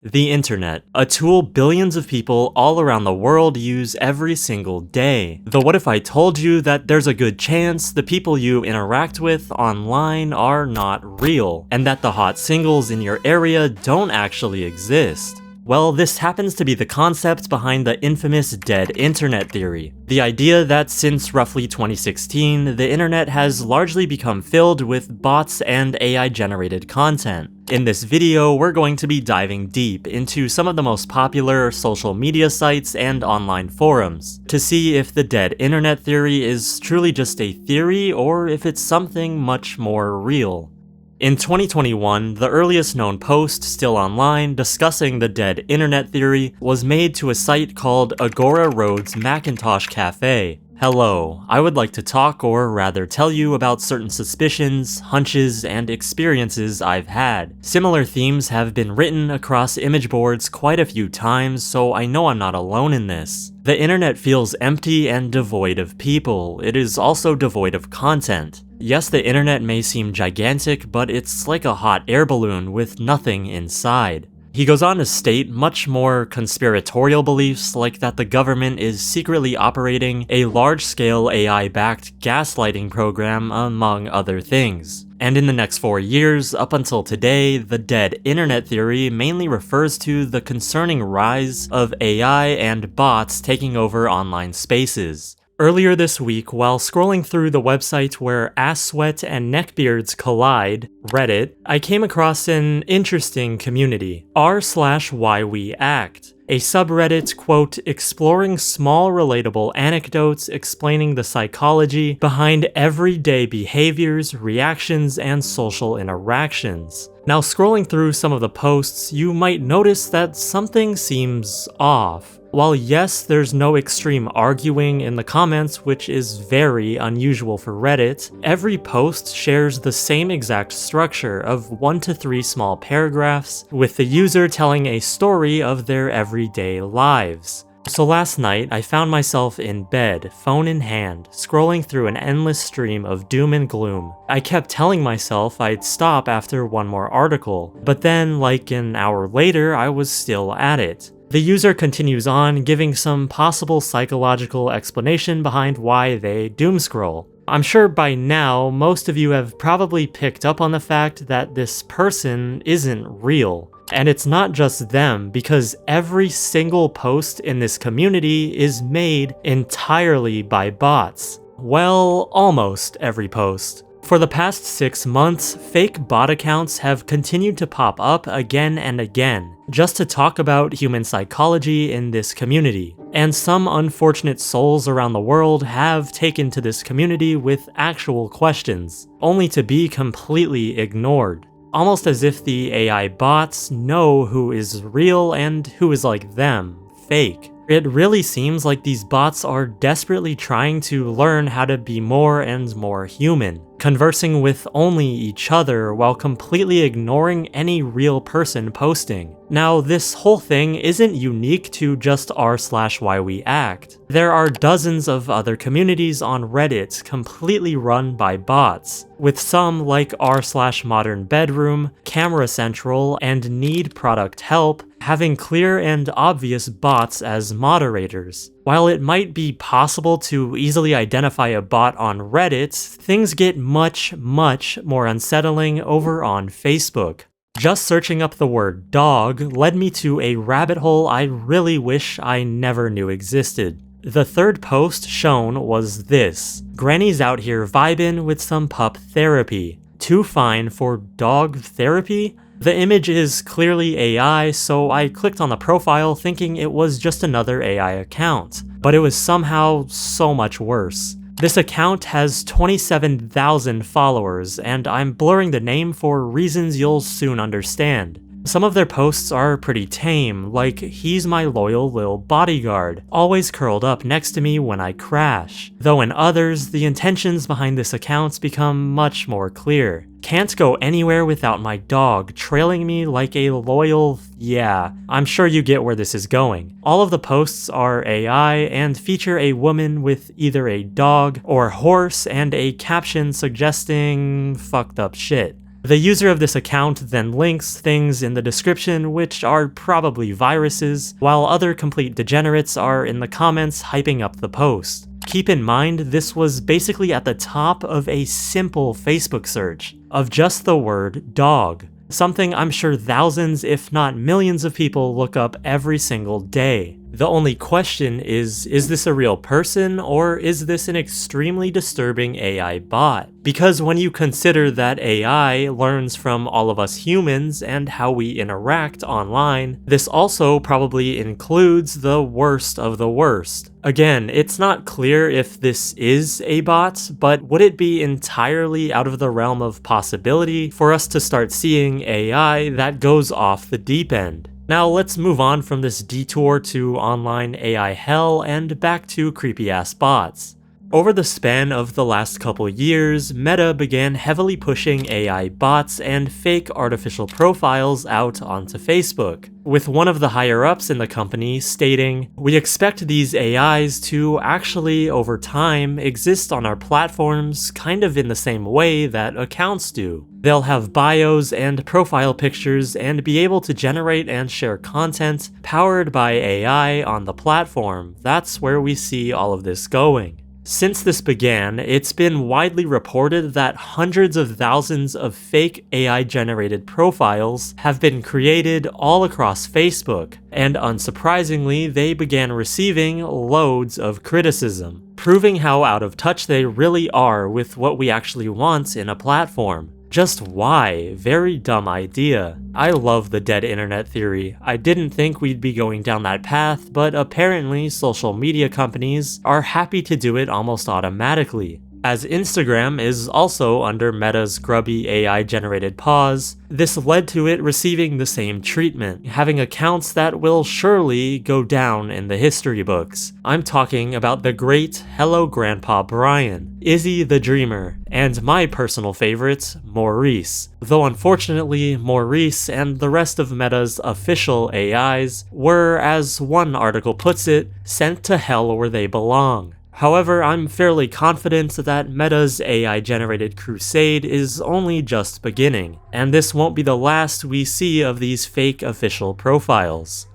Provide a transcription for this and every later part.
The internet, a tool billions of people all around the world use every single day. Though what if I told you that there's a good chance the people you interact with online are not real, and that the hot singles in your area don't actually exist? Well, this happens to be the concept behind the infamous dead internet theory. The idea that since roughly 2016, the internet has largely become filled with bots and AI-generated content. In this video, we're going to be diving deep into some of the most popular social media sites and online forums to see if the dead internet theory is truly just a theory or if it's something much more real. In 2021, the earliest known post still online discussing the dead internet theory was made to a site called Agora Road's Macintosh Cafe. Hello, I would like to talk, or rather tell you about certain suspicions, hunches, and experiences I've had. Similar themes have been written across image boards quite a few times, so I know I'm not alone in this. The internet feels empty and devoid of people. It is also devoid of content. Yes, the internet may seem gigantic, but it's like a hot air balloon with nothing inside. He goes on to state much more conspiratorial beliefs, like that the government is secretly operating a large-scale AI-backed gaslighting program, among other things. And in the next 4 years, up until today, the dead internet theory mainly refers to the concerning rise of AI and bots taking over online spaces. Earlier this week, while scrolling through the website where ass sweat and neckbeards collide, Reddit, I came across an interesting community, r/whyweact, a subreddit, quote, exploring small relatable anecdotes explaining the psychology behind everyday behaviors, reactions, and social interactions. Now, scrolling through some of the posts, you might notice that something seems off. While yes, there's no extreme arguing in the comments, which is very unusual for Reddit, every post shares the same exact structure of 1 to 3 small paragraphs, with the user telling a story of their everyday lives. So last night, I found myself in bed, phone in hand, scrolling through an endless stream of doom and gloom. I kept telling myself I'd stop after one more article, but then, like an hour later, I was still at it. The user continues on, giving some possible psychological explanation behind why they doomscroll. I'm sure by now, most of you have probably picked up on the fact that this person isn't real. And it's not just them, because every single post in this community is made entirely by bots. Well, almost every post. For the past 6 months, fake bot accounts have continued to pop up again and again, just to talk about human psychology in this community. And some unfortunate souls around the world have taken to this community with actual questions, only to be completely ignored. Almost as if the AI bots know who is real and who is like them, fake. It really seems like these bots are desperately trying to learn how to be more and more human, conversing with only each other while completely ignoring any real person posting. Now, this whole thing isn't unique to just r/whyweact. There are dozens of other communities on Reddit completely run by bots, with some like r/modernbedroom, Camera Central, and Need Product Help having clear and obvious bots as moderators. While it might be possible to easily identify a bot on Reddit, things get much more unsettling over on Facebook. Just searching up the word dog led me to a rabbit hole I really wish I never knew existed. The third post shown was this: Granny's out here vibin' with some pup therapy. Too fine for dog therapy? The image is clearly AI, so I clicked on the profile thinking it was just another AI account. But it was somehow so much worse. This account has 27,000 followers, and I'm blurring the name for reasons you'll soon understand. Some of their posts are pretty tame, like he's my loyal lil bodyguard, always curled up next to me when I crash. Though in others, the intentions behind this account become much more clear. Can't go anywhere without my dog trailing me like a loyal... yeah, I'm sure you get where this is going. All of the posts are AI and feature a woman with either a dog or horse and a caption suggesting fucked up shit. The user of this account then links things in the description which are probably viruses, while other complete degenerates are in the comments hyping up the post. Keep in mind, this was basically at the top of a simple Facebook search of just the word dog, something I'm sure thousands if not millions of people look up every single day. The only question is this a real person or is this an extremely disturbing AI bot? Because when you consider that AI learns from all of us humans and how we interact online, this also probably includes the worst of the worst. Again, it's not clear if this is a bot, but would it be entirely out of the realm of possibility for us to start seeing AI that goes off the deep end? Now let's move on from this detour to online AI hell and back to creepy-ass bots. Over the span of the last couple years, Meta began heavily pushing AI bots and fake artificial profiles out onto Facebook, with one of the higher-ups in the company stating, "We expect these AIs to actually, over time, exist on our platforms kind of in the same way that accounts do. They'll have bios and profile pictures and be able to generate and share content powered by AI on the platform. That's where we see all of this going." Since this began, it's been widely reported that hundreds of thousands of fake AI-generated profiles have been created all across Facebook, and unsurprisingly, they began receiving loads of criticism, proving how out of touch they really are with what we actually want in a platform. Just why? Very dumb idea. I love the dead internet theory. I didn't think we'd be going down that path, but apparently social media companies are happy to do it almost automatically. As Instagram is also under Meta's grubby AI-generated pause, this led to it receiving the same treatment, having accounts that will surely go down in the history books. I'm talking about the great Hello Grandpa Brian, Izzy the Dreamer, and my personal favorite, Maurice. Though unfortunately, Maurice and the rest of Meta's official AIs were, as one article puts it, sent to hell where they belong. However, I'm fairly confident that Meta's AI-generated crusade is only just beginning, and this won't be the last we see of these fake official profiles.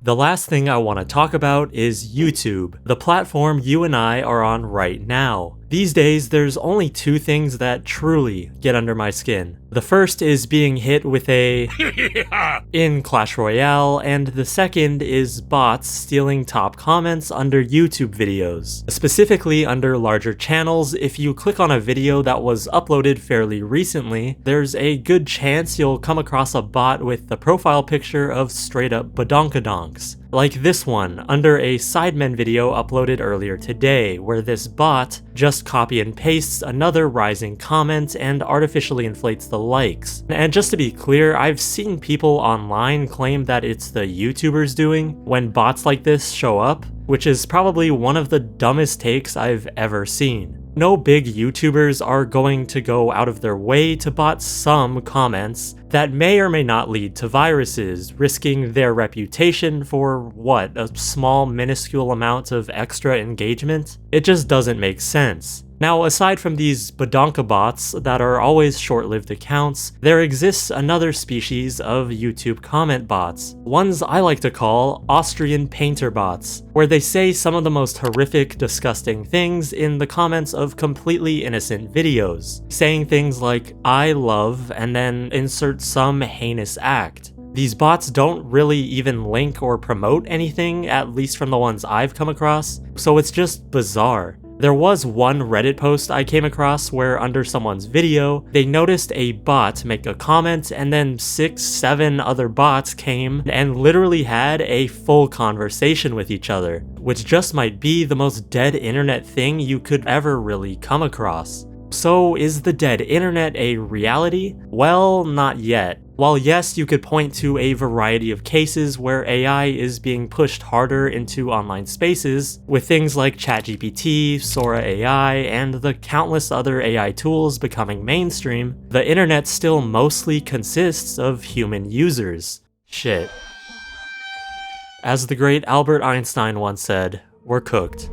The last thing I want to talk about is YouTube, the platform you and I are on right now. These days, there's only two things that truly get under my skin. The first is being hit with a in Clash Royale, and the second is bots stealing top comments under YouTube videos. Specifically under larger channels, if you click on a video that was uploaded fairly recently, there's a good chance you'll come across a bot with the profile picture of straight up badonkadonks. Like this one, under a Sidemen video uploaded earlier today, where this bot just copy and pastes another rising comment and artificially inflates the likes. And just to be clear, I've seen people online claim that it's the YouTubers doing when bots like this show up, which is probably one of the dumbest takes I've ever seen. No big YouTubers are going to go out of their way to bot some comments that may or may not lead to viruses, risking their reputation for, what, a small minuscule amount of extra engagement? It just doesn't make sense. Now, aside from these badonka bots that are always short-lived accounts, there exists another species of YouTube comment bots, ones I like to call Austrian painter bots, where they say some of the most horrific, disgusting things in the comments of completely innocent videos, saying things like, "I love," and then insert some heinous act. These bots don't really even link or promote anything, at least from the ones I've come across, so it's just bizarre. There was one Reddit post I came across where under someone's video, they noticed a bot make a comment and then 6-7 other bots came and literally had a full conversation with each other, which just might be the most dead internet thing you could ever really come across. So is the dead internet a reality? Well, not yet. While yes, you could point to a variety of cases where AI is being pushed harder into online spaces, with things like ChatGPT, Sora AI, and the countless other AI tools becoming mainstream, the internet still mostly consists of human users. Shit. As the great Albert Einstein once said, we're cooked.